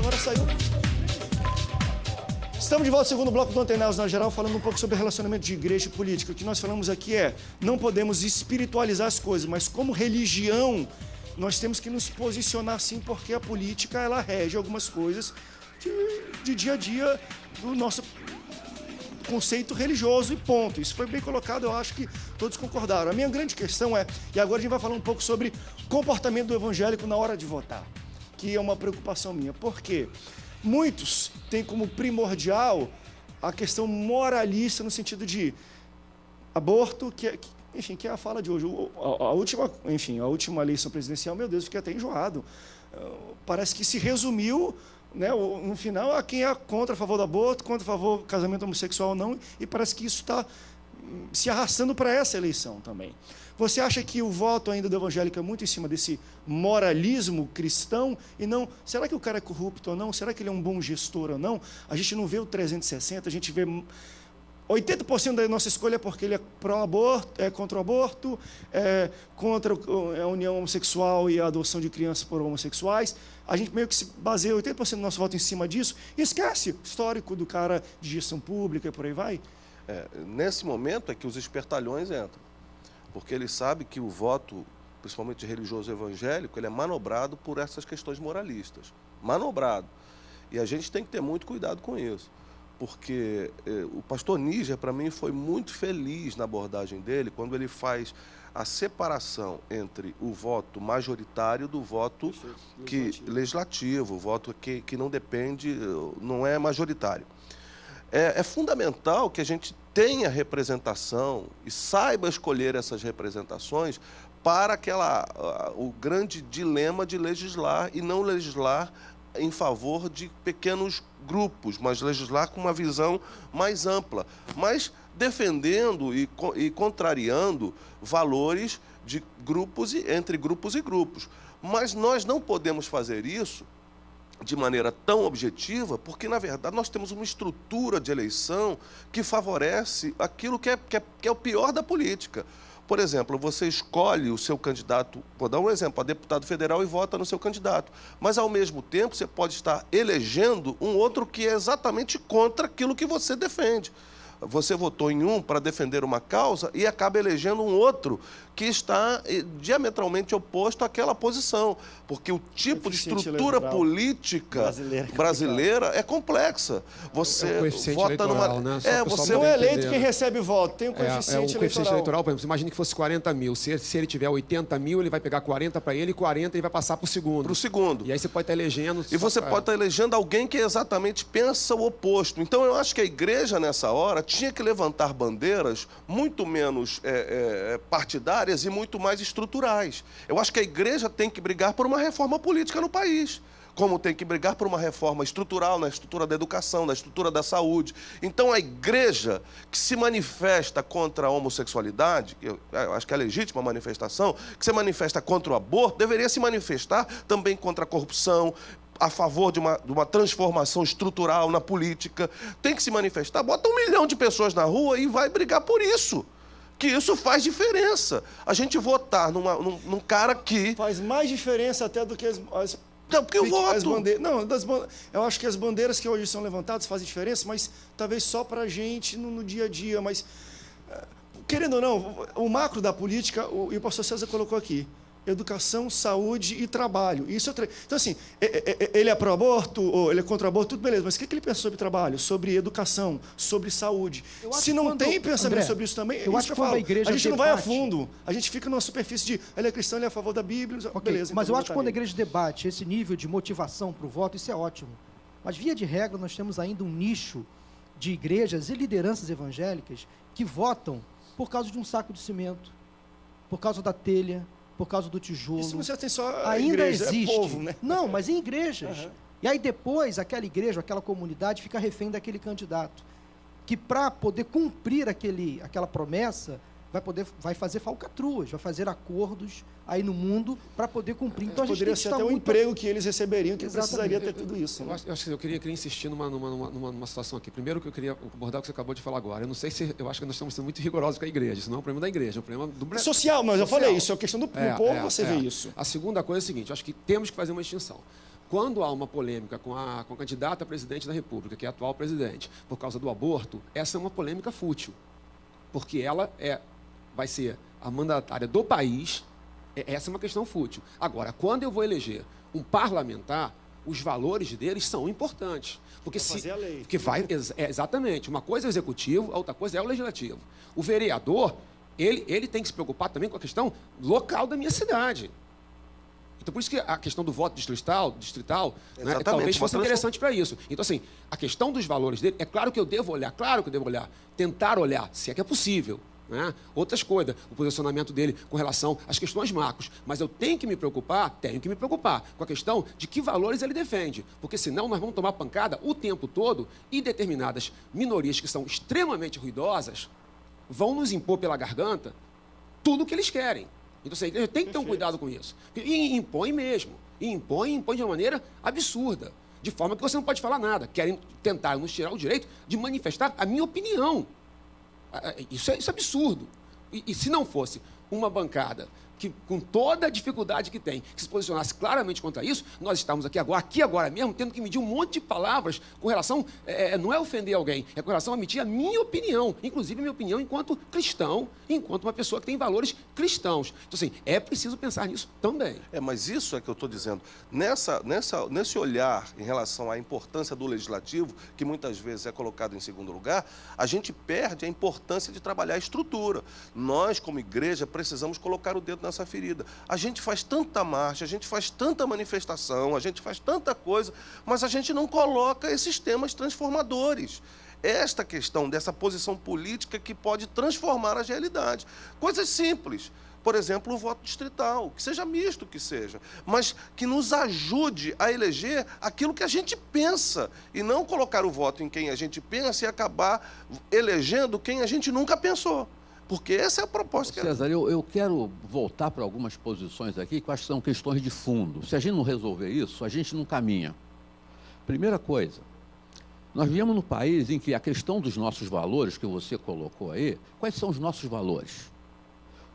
Agora saiu. Estamos de volta ao segundo bloco do Antenados na Geral, falando um pouco sobre relacionamento de igreja e política. O que nós falamos aqui é, não podemos espiritualizar as coisas, mas como religião, nós temos que nos posicionar sim, porque a política, ela rege algumas coisas de dia a dia do nosso conceito religioso e ponto. Isso foi bem colocado, eu acho que todos concordaram. A minha grande questão é, e agora a gente vai falar um pouco sobre comportamento do evangélico na hora de votar, que é uma preocupação minha. Por quê? Muitos têm como primordial a questão moralista no sentido de aborto, que é a fala de hoje. A última eleição presidencial, meu Deus, eu fiquei até enjoado. Parece que se resumiu, né, no final, a quem é contra a favor do aborto, contra a favor do casamento homossexual ou não, e parece que isso está se arrastando para essa eleição também. Você acha que o voto ainda do evangélico é muito em cima desse moralismo cristão e não, será que o cara é corrupto ou não? Será que ele é um bom gestor ou não? A gente não vê o 360, a gente vê 80% da nossa escolha é porque ele é pró-aborto, é contra o aborto, é contra a união homossexual e a adoção de crianças por homossexuais. A gente meio que se baseia 80% do nosso voto em cima disso e esquece o histórico do cara de gestão pública e por aí vai. Nesse momento é que os espertalhões entram, porque ele sabe que o voto, principalmente religioso evangélico, ele é manobrado por essas questões moralistas. Manobrado. E a gente tem que ter muito cuidado com isso. Porque o pastor Níger, para mim, foi muito feliz na abordagem dele, quando ele faz a separação entre o voto majoritário do voto legislativo, o voto que não depende, não é majoritário. É fundamental que a gente tenha representação e saiba escolher essas representações para o grande dilema de legislar e não legislar em favor de pequenos grupos, mas legislar com uma visão mais ampla, mas defendendo e contrariando valores de grupos entre grupos e grupos. Mas nós não podemos fazer isso de maneira tão objetiva, porque, na verdade, nós temos uma estrutura de eleição que favorece aquilo que é o pior da política. Por exemplo, você escolhe o seu candidato, vou dar um exemplo, a deputado federal e vota no seu candidato, mas, ao mesmo tempo, você pode estar elegendo um outro que é exatamente contra aquilo que você defende. Você votou em um para defender uma causa e acaba elegendo um outro que está diametralmente oposto àquela posição, porque o tipo de estrutura política brasileira é complexa. Você vota numa... Né? Você não é eleito quem recebe voto, tem um coeficiente eleitoral. Por exemplo, imagine que fosse 40 mil. Se ele tiver 80 mil, ele vai pegar 40 para ele e 40 ele vai passar para o segundo. Para o segundo. E aí você pode estar elegendo... E você pode estar elegendo alguém que exatamente pensa o oposto. Então, eu acho que a igreja, nessa hora, tinha que levantar bandeiras muito menos partidárias e muito mais estruturais. Eu acho que a igreja tem que brigar por uma reforma política no país, como tem que brigar por uma reforma estrutural na estrutura da educação, na estrutura da saúde. Então, a igreja que se manifesta contra a homossexualidade, eu acho que é a legítima manifestação, que se manifesta contra o aborto, deveria se manifestar também contra a corrupção, a favor de uma transformação estrutural na política. Tem que se manifestar. Bota 1 milhão de pessoas na rua e vai brigar por isso. Que isso faz diferença. A gente votar num cara que... Faz mais diferença até do que Não, porque eu voto. Eu acho que as bandeiras que hoje são levantadas fazem diferença, mas talvez só para a gente no dia a dia. Mas, querendo ou não, o macro da política, e o pastor César colocou aqui, educação, saúde e trabalho. Isso então, assim, ele é pró-aborto, ou ele é contra o aborto, tudo beleza, mas o que ele pensa sobre trabalho, sobre educação, sobre saúde? Se não tem pensamento sobre isso também, eu acho que quando a igreja a gente não vai a fundo, a gente fica numa superfície de ele é cristão, ele é a favor da Bíblia, beleza. Mas eu acho que quando a igreja debate esse nível de motivação para o voto, isso é ótimo. Mas, via de regra, nós temos ainda um nicho de igrejas e lideranças evangélicas que votam por causa de um saco de cimento, por causa da telha, por causa do tijolo. Isso você tem só ainda igreja, existe. É povo, né? Não, mas em igrejas. E aí depois aquela igreja, aquela comunidade fica refém daquele candidato, que para poder cumprir aquela promessa, vai fazer falcatruas, vai fazer acordos aí no mundo para poder cumprir. Então, poderia ser até um emprego que eles receberiam, que precisaria ter tudo isso. Né? Eu queria insistir numa situação aqui. Primeiro que eu queria abordar o que você acabou de falar agora. Eu não sei se... Eu acho que nós estamos sendo muito rigorosos com a igreja. Isso não é um problema da igreja, é um problema do Brasil. Social, mas eu falei isso. É uma questão do povo, você vê isso. A segunda coisa é a seguinte. Eu acho que temos que fazer uma distinção. quando há uma polêmica com a candidata a presidente da República, que é a atual presidente, por causa do aborto, essa é uma polêmica fútil, porque ela vai ser a mandatária do país, essa é uma questão fútil. Agora, quando eu vou eleger um parlamentar, os valores deles são importantes. Porque fazer a lei. Porque exatamente. Uma coisa é o executivo, a outra coisa é o legislativo. O vereador, ele tem que se preocupar também com a questão local da minha cidade. Então, por isso que a questão do voto distrital né, talvez fosse interessante para isso. Então, assim, a questão dos valores dele, é claro que eu devo olhar, tentar olhar, se é que é possível. Né? Outras coisas, o posicionamento dele com relação às questões macros. Mas eu tenho que me preocupar com a questão de que valores ele defende. Porque senão nós vamos tomar pancada o tempo todo e determinadas minorias que são extremamente ruidosas vão nos impor pela garganta tudo o que eles querem. Então a igreja tem que ter um cuidado com isso. E impõe mesmo. E impõe de uma maneira absurda. De forma que você não pode falar nada. Querem tentar nos tirar o direito de manifestar a minha opinião. Isso é absurdo. E se não fosse uma bancada que, com toda a dificuldade que tem, que se posicionasse claramente contra isso, nós estamos aqui agora mesmo, tendo que medir um monte de palavras com relação, não é ofender alguém, é com relação a emitir a minha opinião, inclusive a minha opinião enquanto cristão, enquanto uma pessoa que tem valores cristãos. Então, assim, é preciso pensar nisso também. Mas isso é que eu estou dizendo. Nesse olhar em relação à importância do legislativo, que muitas vezes é colocado em segundo lugar, a gente perde a importância de trabalhar a estrutura. Nós, como igreja, precisamos colocar o dedo nessa ferida. A gente faz tanta marcha, a gente faz tanta manifestação, a gente faz tanta coisa, mas a gente não coloca esses temas transformadores. Esta questão dessa posição política que pode transformar as realidades. Coisas simples. Por exemplo, o voto distrital, que seja misto que seja, mas que nos ajude a eleger aquilo que a gente pensa e não colocar o voto em quem a gente pensa e acabar elegendo quem a gente nunca pensou. Porque essa é a proposta. César, eu quero voltar para algumas posições aqui que eu acho que são questões de fundo. Se a gente não resolver isso, a gente não caminha. Primeira coisa, nós vivemos num país em que a questão dos nossos valores, que você colocou aí, quais são os nossos valores?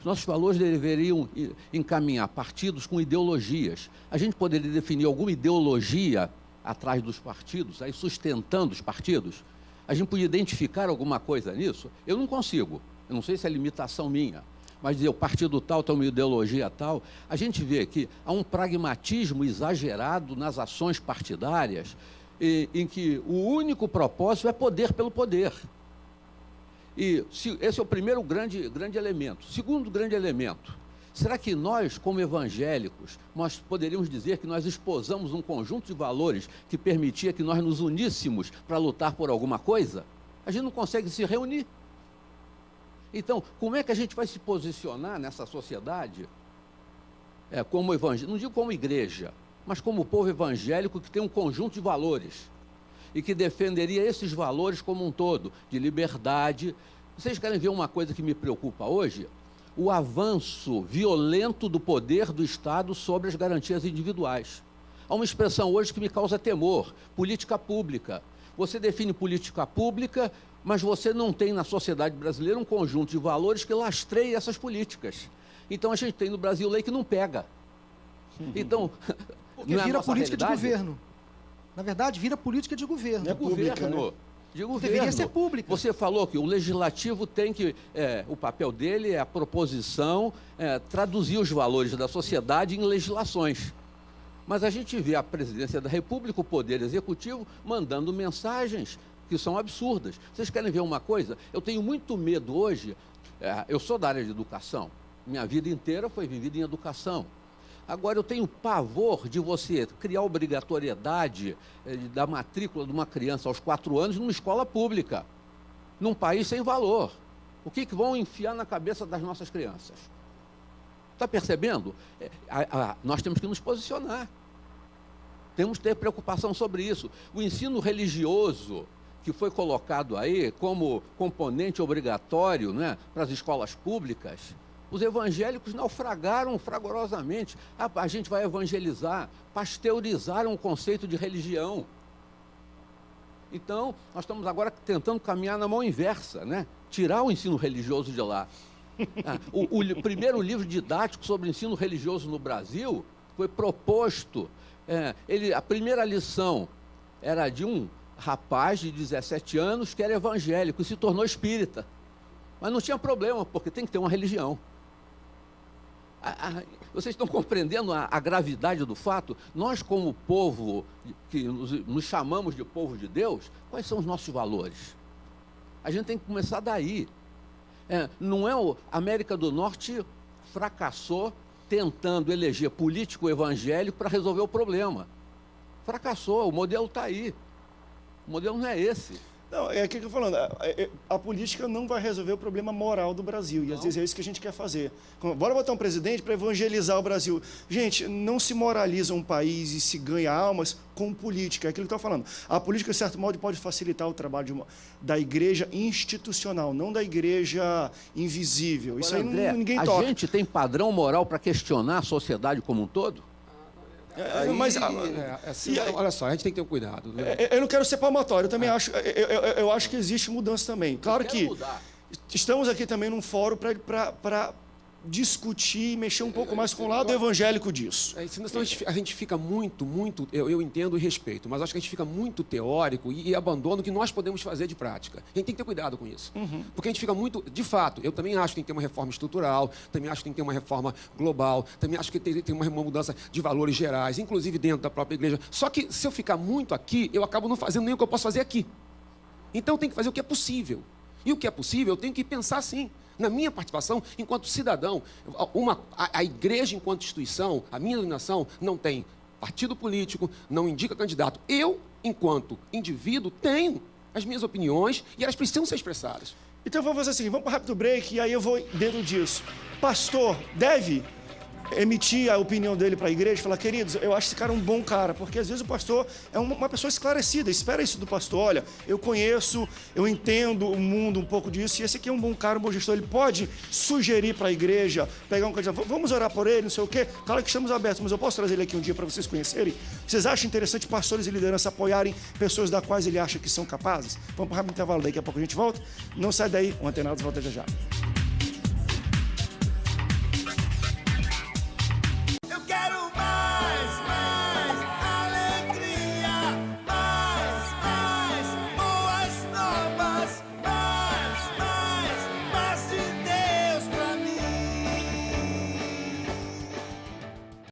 Os nossos valores deveriam encaminhar partidos com ideologias. A gente poderia definir alguma ideologia atrás dos partidos, aí sustentando os partidos? A gente podia identificar alguma coisa nisso? Eu não consigo. Eu não sei se é limitação minha, mas dizer o partido tal tem uma ideologia tal. A gente vê que há um pragmatismo exagerado nas ações partidárias, em que o único propósito é poder pelo poder. E esse é o primeiro grande elemento. Segundo grande elemento, será que nós, como evangélicos, nós poderíamos dizer que nós esposamos um conjunto de valores que permitia que nós nos uníssemos para lutar por alguma coisa? A gente não consegue se reunir. Então, como é que a gente vai se posicionar nessa sociedade como evangélico? Não digo como igreja, mas como povo evangélico que tem um conjunto de valores e que defenderia esses valores como um todo, de liberdade. Vocês querem ver uma coisa que me preocupa hoje? O avanço violento do poder do Estado sobre as garantias individuais. Há uma expressão hoje que me causa temor: política pública. Você define política pública, mas você não tem na sociedade brasileira um conjunto de valores que lastreie essas políticas. Então a gente tem no Brasil lei que não pega. Então, porque vira política de governo. Na verdade, vira política de governo. É governo. De governo. Deveria ser pública. Você falou que o legislativo tem que, o papel dele é a proposição, traduzir os valores da sociedade em legislações. Mas a gente vê a presidência da República, o Poder Executivo, mandando mensagens que são absurdas. Vocês querem ver uma coisa? Eu tenho muito medo hoje, eu sou da área de educação, minha vida inteira foi vivida em educação. Agora, eu tenho pavor de você criar obrigatoriedade da matrícula de uma criança aos 4 anos numa escola pública, num país sem valor. O que vão enfiar na cabeça das nossas crianças? Está percebendo? Nós temos que nos posicionar. Temos que ter preocupação sobre isso. O ensino religioso, que foi colocado aí como componente obrigatório, né, para as escolas públicas, os evangélicos naufragaram fragorosamente. A gente vai evangelizar, pasteurizaram o conceito de religião. Então, nós estamos agora tentando caminhar na mão inversa, né? Tirar o ensino religioso de lá. O primeiro livro didático sobre ensino religioso no Brasil foi proposto A primeira lição era de um rapaz de 17 anos que era evangélico e se tornou espírita. Mas não tinha problema, porque tem que ter uma religião. Vocês estão compreendendo a gravidade do fato? Nós, como povo, que nos chamamos de povo de Deus, quais são os nossos valores? A gente tem que começar daí. Não é a América do Norte fracassou tentando eleger político evangélico para resolver o problema. Fracassou, o modelo está aí. O modelo não é esse. Não, é aquilo que eu estou falando. A política não vai resolver o problema moral do Brasil. E às vezes é isso que a gente quer fazer. Bora botar um presidente para evangelizar o Brasil. Gente, não se moraliza um país e se ganha almas com política. É aquilo que eu estou falando. A política, de certo modo, pode facilitar o trabalho da igreja institucional, não da igreja invisível. Isso Agora, André, ninguém toca. A gente tem padrão moral para questionar a sociedade como um todo? Olha só, a gente tem que ter um cuidado. Eu não quero ser palmatório, eu também acho. Eu acho que existe mudança também. Claro que estamos aqui também num fórum para discutir e mexer um pouco mais com o lado evangélico disso. Senão a gente fica muito, eu entendo e respeito, mas acho que a gente fica muito teórico e abandona o que nós podemos fazer de prática. A gente tem que ter cuidado com isso. Porque a gente fica muito, de fato, eu também acho que tem que ter uma reforma estrutural, também acho que tem que ter uma reforma global, também acho que tem que ter uma mudança de valores gerais, inclusive dentro da própria igreja. Só que se eu ficar muito aqui, eu acabo não fazendo nem o que eu posso fazer aqui. Então eu tenho que fazer o que é possível. E o que é possível, eu tenho que pensar assim. Na minha participação, enquanto cidadão, a igreja enquanto instituição, a minha denominação, não tem partido político, não indica candidato. Eu, enquanto indivíduo, tenho as minhas opiniões e elas precisam ser expressadas. Então vamos fazer assim, vamos para um rápido break e aí eu vou dentro disso. Pastor, deve emitir a opinião dele para a igreja, falar, queridos, eu acho esse cara um bom cara, porque às vezes o pastor é uma pessoa esclarecida, espera isso do pastor, olha, eu conheço, eu entendo o mundo um pouco disso, e esse aqui é um bom cara, um bom gestor, ele pode sugerir para a igreja, pegar um candidato, vamos orar por ele, não sei o quê, claro que estamos abertos, mas eu posso trazer ele aqui um dia para vocês conhecerem? Vocês acham interessante pastores e liderança apoiarem pessoas das quais ele acha que são capazes? Vamos para um rápido intervalo, daqui a pouco a gente volta, não sai daí, o Antenados volta já já.